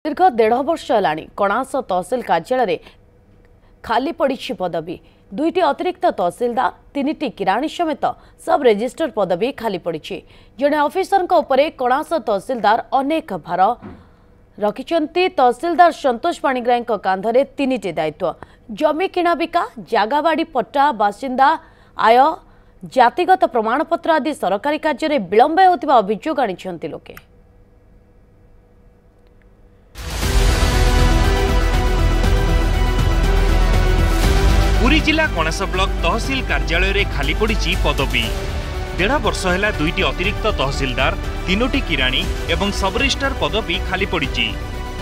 दीर्घ 1.5 वर्ष है कणास तहसिल कार्यालय खाली पड़ी पदवी दुईटी अतिरिक्त तहसिलदार 3टी किराणी समेत सब रेजिस्टर पदवी खाली पड़ी। जड़े अफिसर कणास तहसिलदार अनेक भार रखिंट। तहसिलदार संतोष पाणिग्राही कांधरे 3टी दायित्व जमी किणा बिका जागाबाड़ी पट्टा बासिंदा आय जातिगत प्रमाणपत्र आदि सरकारी कार्य विलंब होता अभियोग आनी लोके। पुरी जिला कणास ब्लॉक तहसिल कार्यालय रे खाली पड़ी पदवी 1.5 वर्ष है दुईटी अतिरिक्त तहसिलदार 3टी किराणी एवं सब रजिस्ट्रार पदवी खाली पड़ी।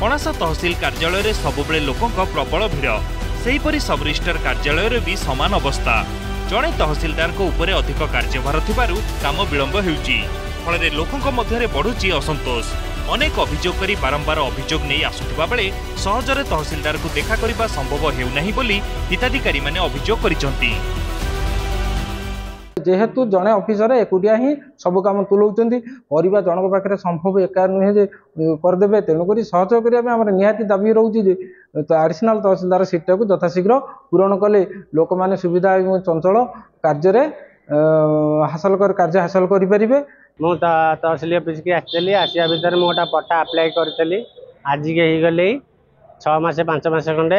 कणास तहसिल कार्यालय रे सबुबले लोकों प्रबल भीड़ सेहीपरि सब रजिस्ट्रार कार्यालय रे भी समान अवस्था। जड़े तहसिलदार को उपरे अधिक कार्यभार थिबारु काम विलंब हेउची फल लोकों मध्य बढ़ुची असंतोष। अनेक अभियोग करी बारंबार अभियोग नहीं आसुथिबा बेले सहजरे तहसिलदार को देखा करिबा संभव हेउ नाही बोली हिताधिकारी माने अभियोग करिसंती। जेहेतु जड़े ऑफिसर एकुटिया ही सब काम तुलाऊँच करवा जनक पाखे संभव एका नुहे जे करदे तेणुक सहयोग करने निहाती दाबी रोचे एडिशनल तहसिलदार सीटा को यथाशीघ्र पूरण कले लोक मैंने सुविधा और चंचल कार्य हासिल करें। मु तहसिल ऑफिस की आसली आसिया भितर मुझे पट्टा अप्लाई करी आज के गले 6 मास 5 मास खंडे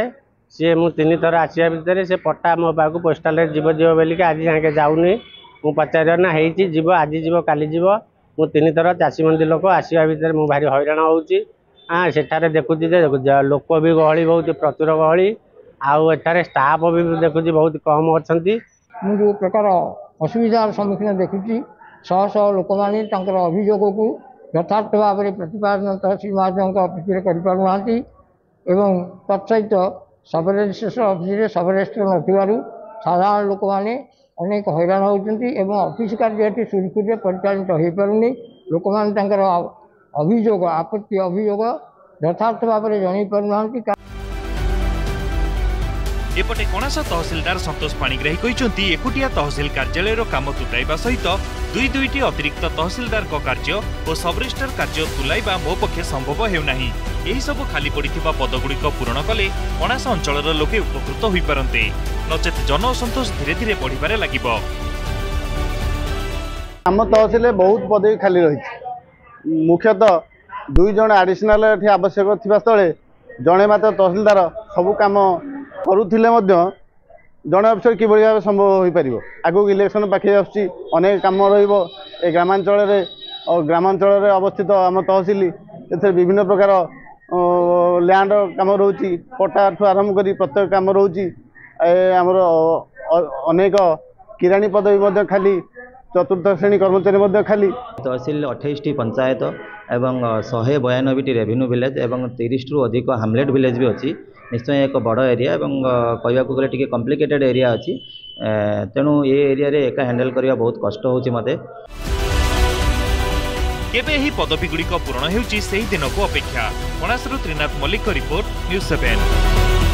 सी मु 3 थर आसिया भितर से पट्टा मो पाक पोस्टाल जीव जीव बोलिक आज जाके जाऊनी मु पचार ना जीव आज जीव काली जीव मु 3 थर चाषी मंदी लोक आसिया भितर मु भारी हैरान होउची। हाँ सेठारे देखुची लोक भी गहली बहुत प्रचुर गहली आठारे स्टाफ भी देखुची बहुत कम अच्छा। मु जो प्रकार असुविधार सम्मुखीन देखुची शह शह लोक मैंने अभियोग को यथार्थ भाव में प्रतिपादन तहसील महाजन ऑफिस एवं तत्सहित सब रजिस्ट्रेशन ऑफिस सब रजिस्टर न साधारण लोक मैंने अनेक हैरान होती ऑफिस कार्य सुरखुरी परिचालित हो पारुनी। लोक मैंने अभियोग आपत्ति अभियोग यथार्थ भाव में जन पार। एपटे कणास तहसिलदार संतोष पाणिग्राही कहते एकुटिया तहसिल कार्यालय काम तुलाइबा सहित दुईटी अतिरिक्त तहसिलदार कार्य और सब रजिस्ट्रार कार्य तुलाइबा मो पक्षे संभव हेउनाही। एही सब खाली पड़िथिबा पदगुड़िक पूरण कले कणास अंचलर लोके उपकृत होई पारन्ते नचेत जन असंतोष धीरे धीरे बढ़िबारे लागिबो। आम तहसिल बहुत पदवी खाली रही मुख्यतः 2 जन एडिशनल आवश्यक थिबा स्थले जणे मात्र तहसिलदार सब काम करुथिले मध्य जड़े अफिसर कि भाव संभव हो पार। आगक इलेक्शन पाखे अनेक कम रे ग्रामांचल अवस्थित आम तहसिल ए विभिन्न प्रकार लैंड काम रोची पट्टा ठू आरंभ कर प्रत्येक काम रोची आमर अनेक किराणी पदवी खाली चतुर्थ श्रेणी कर्मचारी खाली। तहसिल 28टी पंचायत एवं 192टी रेवेन्यू विलेज एवं 30 रु अधिक हामलेट विलेज भी अच्छी निश्चय एक बड़ एरिया एवं कहवाक गले टिके कॉम्प्लिकेटेड एरिया अच्छी तेणु ये एरिया रे एका हैंडल करबा बहुत कष्ट होची मते। केबे एही पदवी गुड़िक पूरण हेउची सेही दिन को अपेक्षा। कणासरु त्रिनाथ मल्लिक रिपोर्ट न्यूज़ 7।